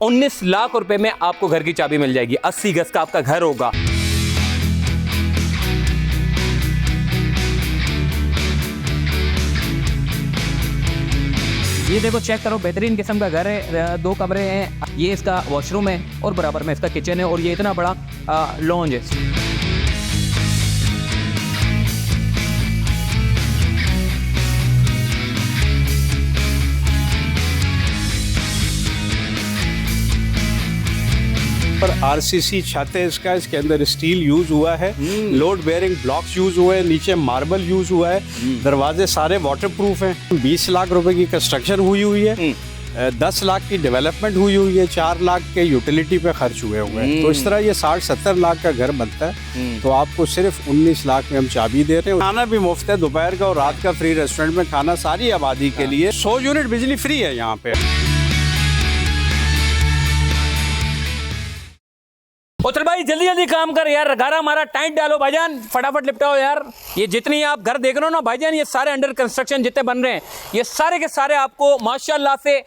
19 लाख रुपए में आपको घर की चाबी मिल जाएगी। 80 गज का आपका घर होगा। ये देखो, चेक करो, बेहतरीन किस्म का घर है। 2 कमरे हैं, ये इसका वॉशरूम है और बराबर में इसका किचन है और ये इतना बड़ा लॉन्ज है। पर आरसीसी छत है इसके अंदर स्टील यूज हुआ है, लोड बेयरिंग ब्लॉक्स यूज हुए हैं, नीचे मार्बल यूज हुआ है, दरवाजे सारे वाटरप्रूफ हैं। 20 लाख रुपए की कंस्ट्रक्शन हुई है, 10 लाख की डेवलपमेंट हुई है, 4 लाख के यूटिलिटी पे खर्च हुए हैं। तो इस तरह ये 60-70 लाख का घर बनता है। तो आपको सिर्फ 19 लाख में हम चाबी दे रहे हैं। खाना भी मुफ्त है, दोपहर का और रात का फ्री रेस्टोरेंट में खाना सारी आबादी के लिए। 100 यूनिट बिजली फ्री है यहाँ पे। चल भाई, जल्दी जल्दी काम कर यार, घर हमारा टाइट डालो भाईजान, फटाफट निपटाओ यार। ये जितनी आप घर देख रहे हो ना भाईजान, ये सारे अंडर कंस्ट्रक्शन जितने बन रहे हैं, ये सारे के सारे आपको माशाल्लाह से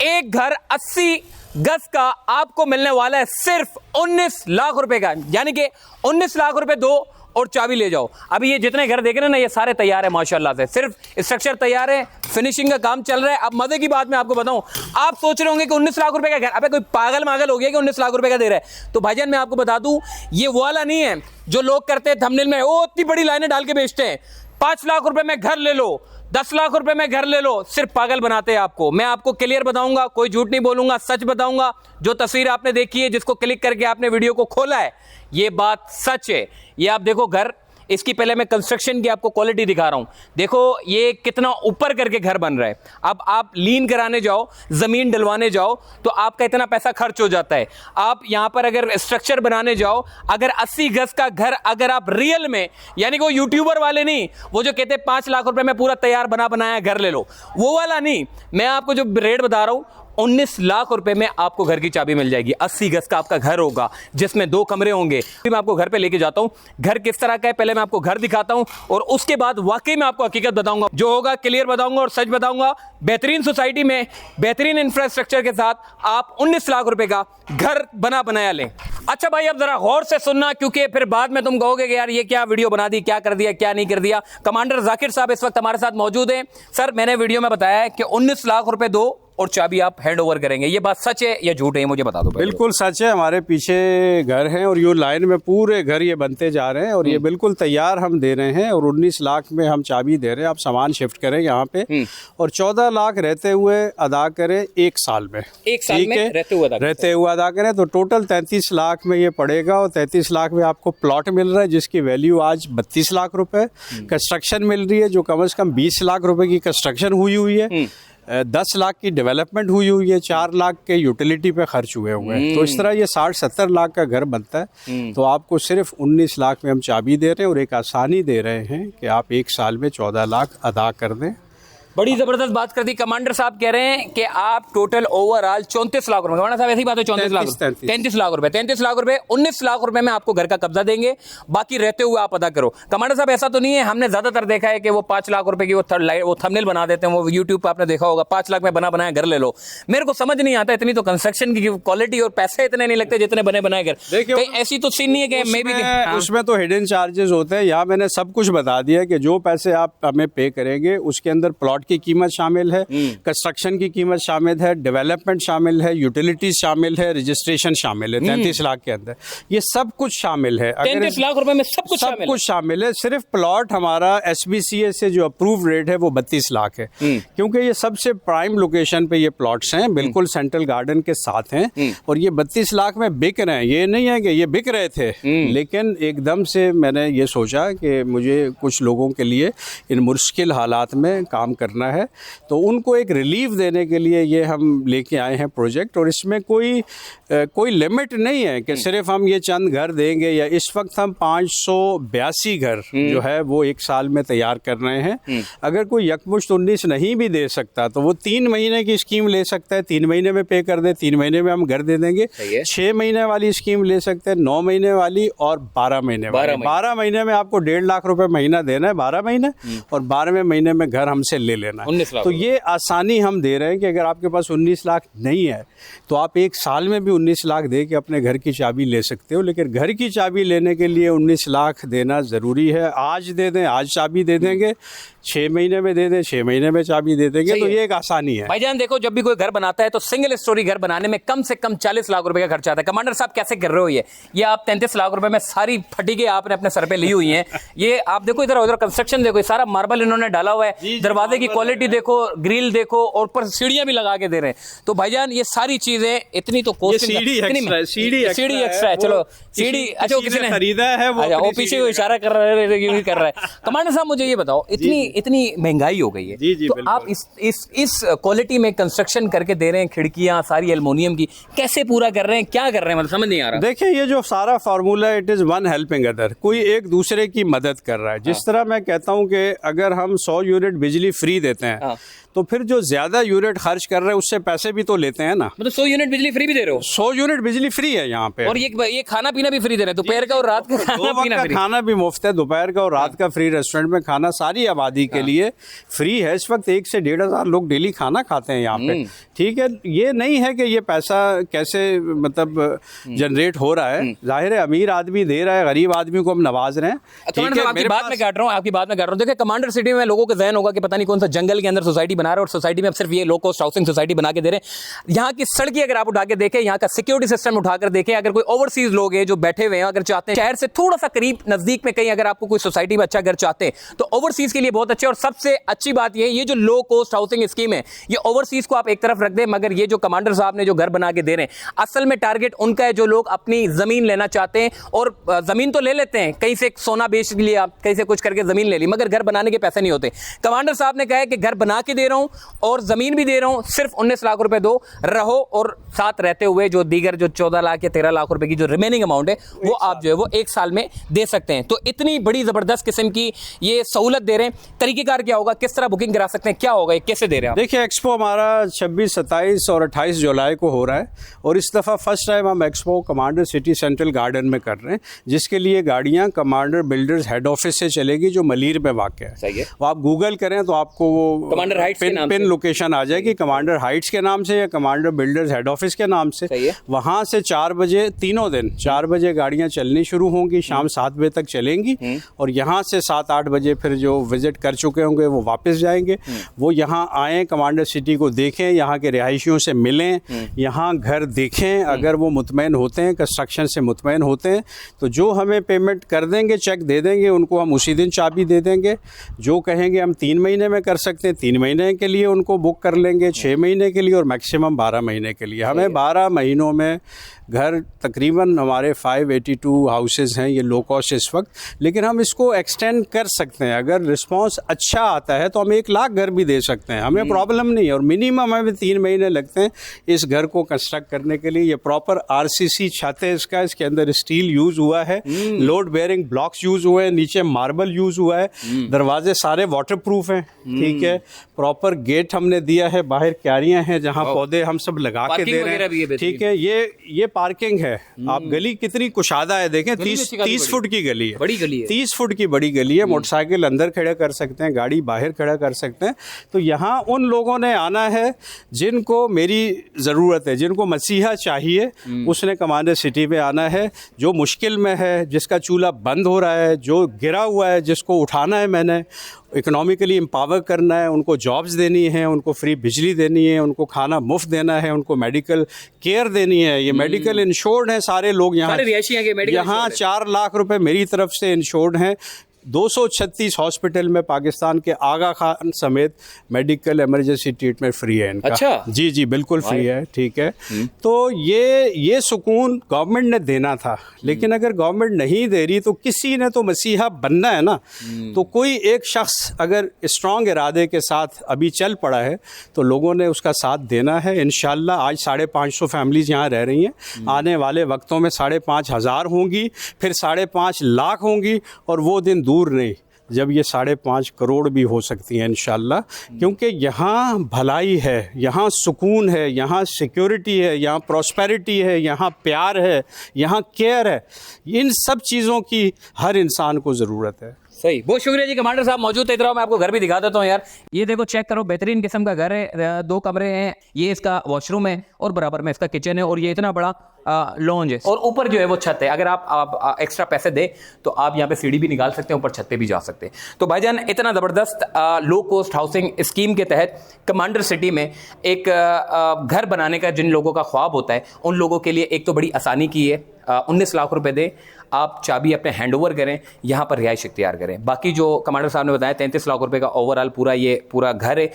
एक घर 80 गज का आपको मिलने वाला है सिर्फ 19 लाख रुपए का। यानी कि 19 लाख रुपए दो और चाबी ले जाओ। अभी ये जितने घर देख रहे हैं ना, ये सारे तैयार है माशाल्लाह से, सिर्फ स्ट्रक्चर तैयार है, फिनिशिंग का काम चल रहा है। अब मजे की बात मैं आपको बताऊं, आप सोच रहे होंगे कि 19 लाख रुपए का घर, अबे कोई पागल मागल हो गया कि 19 लाख रुपए का दे रहा है। तो भाईजान मैं आपको बता दूं, ये वो वाला नहीं है जो लोग करते हैं थंबनेल में, वो इतनी बड़ी लाइनें डाल के बेचते हैं, 5 लाख रुपए में घर ले लो, 10 लाख रुपए में घर ले लो। सिर्फ पागल बनाते हैं आपको। मैं आपको क्लियर बताऊंगा, कोई झूठ नहीं बोलूंगा, सच बताऊंगा। जो तस्वीर आपने देखी है, जिसको क्लिक करके आपने वीडियो को खोला है, ये बात सच है। ये आप देखो घर, इसकी पहले मैं कंस्ट्रक्शन की आपको क्वालिटी दिखा रहा हूं। देखो ये कितना ऊपर करके घर बन रहा है। अब आप लीन कराने जाओ, जमीन डलवाने जाओ, तो आपका इतना पैसा खर्च हो जाता है। आप यहां पर अगर स्ट्रक्चर बनाने जाओ, अगर 80 गज का घर अगर आप रियल में, यानी कि वो यूट्यूबर वाले नहीं, वो जो कहते हैं 5 लाख रुपए में पूरा तैयार बना बनाया घर ले लो, वो वाला नहीं, मैं आपको जो रेट बता रहा हूं, 19 लाख रुपए में आपको घर की चाबी मिल जाएगी। 80 गज का आपका घर होगा, जिसमें 2 कमरे होंगे। मैं आपको घर पे लेके जाता हूं, घर किस तरह का है पहले मैं आपको घर दिखाता हूं और उसके बाद वाकई में आपको हकीकत बताऊंगा। जो होगा क्लियर बताऊंगा और सच बताऊंगा। बेहतरीन सोसाइटी में बेहतरीन इंफ्रास्ट्रक्चर के साथ आप 19 लाख रुपए का घर बना बनाया लें। अच्छा भाई, अब जरा गौर से सुनना, क्योंकि फिर बाद में तुम कहोगे कि यार ये क्या वीडियो बना दी, क्या कर दिया, क्या नहीं कर दिया। कमांडर जाकिर साहब इस वक्त हमारे साथ मौजूद हैं। सर, मैंने वीडियो में बताया है कि 19 लाख रुपए दो और चाबी आप हैंड ओवर करेंगे। ये बात सच है या झूठ है, मुझे बता दो। बिल्कुल सच है। हमारे पीछे घर हैं और ये लाइन में पूरे घर ये बनते जा रहे हैं और ये बिल्कुल तैयार हम दे रहे हैं और 19 लाख में हम चाबी दे रहे हैं। आप सामान शिफ्ट करें यहाँ पे और 14 लाख रहते हुए अदा करें 1 साल में। 1 साल में रहते हुए अदा करें तो टोटल 33 लाख में ये पड़ेगा और 33 लाख में आपको प्लॉट मिल रहा है जिसकी वैल्यू आज 32 लाख रुपए। कंस्ट्रक्शन मिल रही है जो कम से कम 20 लाख रुपए की कंस्ट्रक्शन हुई है, 10 लाख की डेवलपमेंट हुई है, 4 लाख के यूटिलिटी पे खर्च हुए हैं। तो इस तरह ये 60-70 लाख का घर बनता है। तो आपको सिर्फ 19 लाख में हम चाबी दे रहे हैं और एक आसानी दे रहे हैं कि आप 1 साल में 14 लाख अदा कर दें। बड़ी जबरदस्त बात कर दी। कमांडर साहब कह रहे हैं कि आप टोटल ओवरऑल 34 लाख रुपए, कमांडर साहब ऐसी बात है, 34 लाख, 33 लाख रुपए, 33 लाख रुपए, 19 लाख रुपए में आपको घर का कब्जा देंगे, बाकी रहते हुए आप अदा करो। कमांडर साहब ऐसा तो नहीं है, हमने ज्यादातर देखा है कि वो 5 लाख रुपए की वो थंबनेल बना देते हैं, वो यूट्यूब पर आपने देखा होगा, 5 लाख में बना बनाया घर ले लो। मेरे को समझ नहीं आता, इतनी तो कंस्ट्रक्शन की क्वालिटी और पैसे इतने नहीं लगते जितने बने बनाए घर। देखिए ऐसी तो सीन नहीं है कि मे बी उसमें तो हिडन चार्जेस होते हैं। यहाँ मैंने सब कुछ बता दिया कि जो पैसे आप हमें पे करेंगे उसके अंदर प्लॉट की कीमत शामिल है, कंस्ट्रक्शन की कीमत शामिल है, डेवलपमेंट शामिल है, यूटिलिटीज शामिल है, रजिस्ट्रेशन शामिल है। 33 लाख के अंदर ये सब कुछ शामिल है। 33 लाख रुपए में सब कुछ शामिल है। सिर्फ प्लॉट हमारा SBCA से जो अप्रूव रेट है वो 32 लाख है, क्योंकि ये सबसे प्राइम लोकेशन पे ये प्लॉट्स हैं, बिल्कुल सेंट्रल गार्डन के साथ हैं और ये 32 लाख में बिक रहे हैं। ये नहीं है कि ये बिक रहे थे, लेकिन एकदम से मैंने ये सोचा कि मुझे कुछ लोगों के लिए इन मुश्किल हालात में काम करना है, तो उनको एक रिलीफ देने के लिए ये हम लेके आए हैं प्रोजेक्ट। और इसमें कोई लिमिट नहीं है कि सिर्फ हम ये चंद घर देंगे, या इस वक्त हम 582 घर जो है वो 1 साल में तैयार कर रहे हैं। अगर कोई यकमुश्त 19 नहीं भी दे सकता तो वो 3 महीने की स्कीम ले सकता है, 3 महीने में पे कर दे, 3 महीने में हम घर दे देंगे। 6 महीने वाली स्कीम ले सकते हैं, 9 महीने वाली और 12 महीने वाली। 12 महीने में आपको 1.5 लाख रुपए महीना देना है, 12 महीने, और 12वें महीने में घर हमसे ले लेना है। 19 लाख तो ये आसानी हम दे रहे हैं कि अगर आपके पास 19 लाख नहीं है तो आप एक साल में भी 19 लाख दे के अपने घर की चाबी ले सकते हो, लेकिन घर की चाबी लेने के लिए 19 लाख देना ज़रूरी है। आज दे दें, आज चाबी दे देंगे, 6 महीने में दे दें, 6 महीने में चाबी दे देंगे, तो ये एक आसानी है। भाईजान देखो, जब भी कोई घर बनाता है तो सिंगल स्टोरी घर बनाने में कम से कम 40 लाख रुपए का खर्चा आता है। कमांडर साहब कैसे कर रहे हो ये आप 33 लाख रुपए में सारी फटीके आपने अपने सर पे ली हुई हैं। ये आप देखो, इधर उधर कंस्ट्रक्शन देखो, सारा मार्बल इन्होंने डाला हुआ है, दरवाजे की क्वालिटी देखो, ग्रिल देखो, और ऊपर सीढ़ियां भी लगा के दे रहे हैं। तो भाईजान ये सारी चीजें इतनी तो कॉस्टिंग, सीढ़ी एक्स्ट्रा है। चलो सीढ़ी, अच्छा किसी ने खरीदा है, वो पीछे को इशारा कर रहा है। कमांडर साहब मुझे ये बताओ, इतनी महंगाई हो गई है, तो आप इस क्वालिटी में कंस्ट्रक्शन करके दे रहे हैं, खिड़कियां सारी एल्युमिनियम की, कैसे पूरा कर रहे हैं, क्या कर रहे हैं, मतलब समझ नहीं आ रहा। देखिए, ये जो सारा formula, it is one helping other, कोई एक दूसरे की मदद कर रहा है। जिस तरह मैं कहता हूं कि अगर हम 100 यूनिट बिजली फ्री देते हैं तो फिर जो ज्यादा यूनिट खर्च कर रहे हैं उससे पैसे भी तो लेते हैं ना। मतलब 100 यूनिट बिजली फ्री भी दे रहे हो? 100 यूनिट बिजली फ्री है यहाँ पे, और ये खाना पीना भी फ्री दे रहे हैं, दोपहर का और रात का खाना भी मुफ्त है, दोपहर का और रात का फ्री, रेस्टोरेंट में खाना सारी आबादी के लिए फ्री है। इस वक्त 1 से 1,500 लोग डेली खाना खाते हैं यहाँ पे, ठीक है। ये नहीं है कि ये पैसा कैसे मतलब जनरेट हो रहा है, जाहिर है अमीर आदमी दे रहा है, गरीब आदमी को हम नवाज रहे हैं। आपकी बात में काट रहा हूँ, देखिए कमांडर सिटी में लोगों का ज़हन होगा कि पता नहीं कौन सा जंगल के अंदर सोसाइटी बना रहे हैं, और सोसाइटी में अब सिर्फ ये लो कॉस्ट हाउसिंग सोसाइटी बना के दे रहे हैं। यहाँ की सड़कें अगर आप उठा के देखें, यहाँ का सिक्योरिटी सिस्टम उठाकर देखें, अगर कोई ओवरसीज लोग हैं जो बैठे हुए हैं, अगर चाहते हैं शहर से थोड़ा सा करीब नजदीक में कहीं अगर आपको कोई सोसाइटी में अच्छा घर चाहते हैं तो ओवरसीज के लिए बहुत अच्छे। और सबसे अच्छी बात ये जो लो कॉस्ट हाउसिंग स्कीम है, ये ओवरसीज को आप एक तरफ रख दें, मगर ये जो कमांडर साहब ने जो घर बना के दे रहे हैं, असल में टारगेट उनका है जो लोग अपनी जमीन लेना चाहते हैं, और जमीन तो ले लेते हैं, कहीं से सोना बेच लिया, कहीं से कुछ करके जमीन ले ली, मगर घर बनाने के पैसे नहीं होते। कमांडर साहब ने कहा है कि घर बना के दे रहा हूं और जमीन भी दे रहा हूं, सिर्फ 19 लाख रुपए दो, रहो, और साथ रहते हुए जो दीगर जो 14 लाख या 13 लाख रुपए की जो रिमेनिंग अमाउंट है वो आप जो है वो 1 साल में दे सकते हैं। तो इतनी बड़ी जबरदस्त किस्म की ये सहूलत दे रहे हैं। तरीकेकार क्या होगा, किस तरह बुकिंग करा सकते हैं, क्या होगा, कैसे दे रहे हैं? देखिए, एक्सपो हमारा 26, 27 और 28 जुलाई को हो रहा है, और इस दफ़ा फर्स्ट टाइम हम expo commander city central garden में कर रहे हैं, जिसके लिए गाड़ियां कमांडर बिल्डर्स हेड ऑफिस से चलेगी, जो मलीर में वाक़ है। सही है। वो आप गूगल करें तो आपको वो कमांडर हाइट्स पिन लोकेशन आ जाएगी, कमांडर हाइट्स के नाम से या कमांडर बिल्डर्स हेड ऑफिस के नाम से। वहाँ से 4 बजे तीनों दिन 4 बजे गाड़ियाँ चलनी शुरू होंगी, शाम 7 बजे तक चलेंगी, और यहाँ से 7-8 बजे फिर जो विजिट कर चुके होंगे वो वापस जाएंगे। वो यहाँ आएँ, कमांडर सिटी को देखें, यहाँ के रिहायशियों से मिलें, यहाँ घर देखें, अगर वो मुतमैन होते हैं, कंस्ट्रक्शन से मुतमैन होते हैं तो जो हमें पेमेंट कर देंगे, चेक दे देंगे उनको, हम उसी दिन चाबी दे देंगे। जो कहेंगे हम 3 महीने में कर सकते हैं, 3 महीने के लिए उनको बुक कर लेंगे, 6 महीने के लिए और मैक्सिमम 12 महीने के लिए। हमें 12 महीनों में घर तकरीबन हमारे 582 हाउसेज हैं, ये लो कॉस्ट इस वक्त, लेकिन हम इसको एक्सटेंड कर सकते हैं। अगर रिस्पांस अच्छा आता है तो हम 1 लाख घर भी दे सकते हैं, हमें प्रॉब्लम नहीं है। और मिनिमम हमें 3 महीने लगते हैं इस घर को कंस्ट्रक्ट करने के लिए। ये प्रॉपर RCC छत है इसका, इसके अंदर स्टील यूज़ हुआ है, लोड बेयरिंग ब्लॉक्स यूज़ हुए हैं, नीचे मार्बल यूज़ हुआ है, दरवाजे सारे वाटर प्रूफ हैं, ठीक है। प्रॉपर गेट हमने दिया है, बाहर क्यारियाँ हैं जहाँ पौधे हम सब लगा के दे रहे हैं, ठीक है। ये पार्किंग है। आप गली कितनी कुशादा है, देखें, 30 फुट की गली है, बड़ी गली है, 30 फुट की बड़ी गली है। मोटरसाइकिल अंदर खड़ा कर सकते हैं, गाड़ी बाहर खड़ा कर सकते हैं। तो यहाँ उन लोगों ने आना है जिनको मेरी ज़रूरत है, जिनको मसीहा चाहिए, उसने कमांडर सिटी में आना है। जो मुश्किल में है, जिसका चूल्हा बंद हो रहा है, जो गिरा हुआ है, जिसको उठाना है, मैंने इकोनॉमिकली एम्पावर करना है, उनको जॉब्स देनी है, उनको फ्री बिजली देनी है, उनको खाना मुफ्त देना है, उनको मेडिकल केयर देनी है। ये मेडिकल इंश्योर्ड हैं सारे लोग यहाँ 4 लाख रुपए मेरी तरफ से इंश्योर्ड हैं। 236 हॉस्पिटल में पाकिस्तान के आगा खान समेत मेडिकल इमरजेंसी ट्रीटमेंट फ्री है इनका। अच्छा? जी बिल्कुल फ्री है, ठीक है। तो ये सुकून गवर्नमेंट ने देना था, लेकिन अगर गवर्नमेंट नहीं दे रही तो किसी ने तो मसीहा बनना है ना। तो कोई एक शख्स अगर स्ट्रॉन्ग इरादे के साथ अभी चल पड़ा है तो लोगों ने उसका साथ देना है। इंशाल्लाह आज 550 फैमिलीज यहाँ रह रही हैं, आने वाले वक्तों में 5,500 होंगी, फिर 5.5 लाख होंगी, और वो दिन दूर नहीं जब ये 5.5 करोड़ भी हो सकती हैं इंशाल्लाह। क्योंकि यहाँ भलाई है, यहाँ सुकून है, यहाँ सिक्योरिटी है, यहाँ प्रॉस्पेरिटी है, यहाँ प्यार है, यहाँ केयर है। इन सब चीज़ों की हर इंसान को ज़रूरत है। सही, बहुत शुक्रिया जी। कमांडर साहब मौजूद थे, इधर आओ, मैं आपको घर भी दिखा देता हूँ यार। ये देखो, चेक करो, बेहतरीन किस्म का घर है, 2 कमरे हैं, ये इसका वॉशरूम है और बराबर में इसका किचन है और ये इतना बड़ा लॉन्ज है और ऊपर जो है वो छत है। अगर आप एक्स्ट्रा पैसे दे तो आप यहाँ पे सीढ़ी भी निकाल सकते हैं, ऊपर छत पे भी जा सकते हैं। तो भाईजान इतना ज़बरदस्त लो कॉस्ट हाउसिंग स्कीम के तहत कमांडर सिटी में एक घर बनाने का जिन लोगों का ख्वाब होता है उन लोगों के लिए एक तो बड़ी आसानी की है। 19 लाख रुपए दे, आप चाबी अपने हैंड ओवर करें, यहाँ पर रिहाइश इख्तियार करें। बाकी जो कमांडर साहब ने बताया 33 लाख रुपए का ओवरऑल पूरा घर है।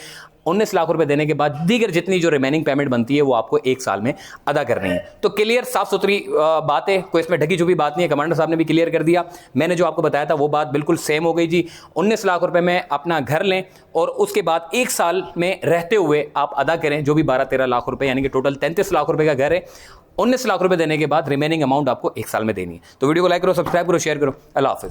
19 लाख रुपए देने के बाद दीगर जितनी जो रिमेनिंग पेमेंट बनती है वो आपको 1 साल में अदा करनी है। तो क्लियर, साफ सुथरी बात है, कोई इसमें ढकी छुपी बात नहीं है। कमांडर साहब ने भी क्लियर कर दिया, मैंने जो आपको बताया था वो बात बिल्कुल सेम हो गई जी। 19 लाख रुपए में अपना घर लें और उसके बाद 1 साल में रहते हुए आप अदा करें जो भी 12-13 लाख रुपए, यानी कि टोटल 33 लाख रुपए का घर है। 19 लाख रुपए देने के बाद रिमेनिंग अमाउंट आपको 1 साल में देनी है। तो वीडियो को लाइक करो, सब्सक्राइब करो, शेयर करो। अल्लाह हाफिज।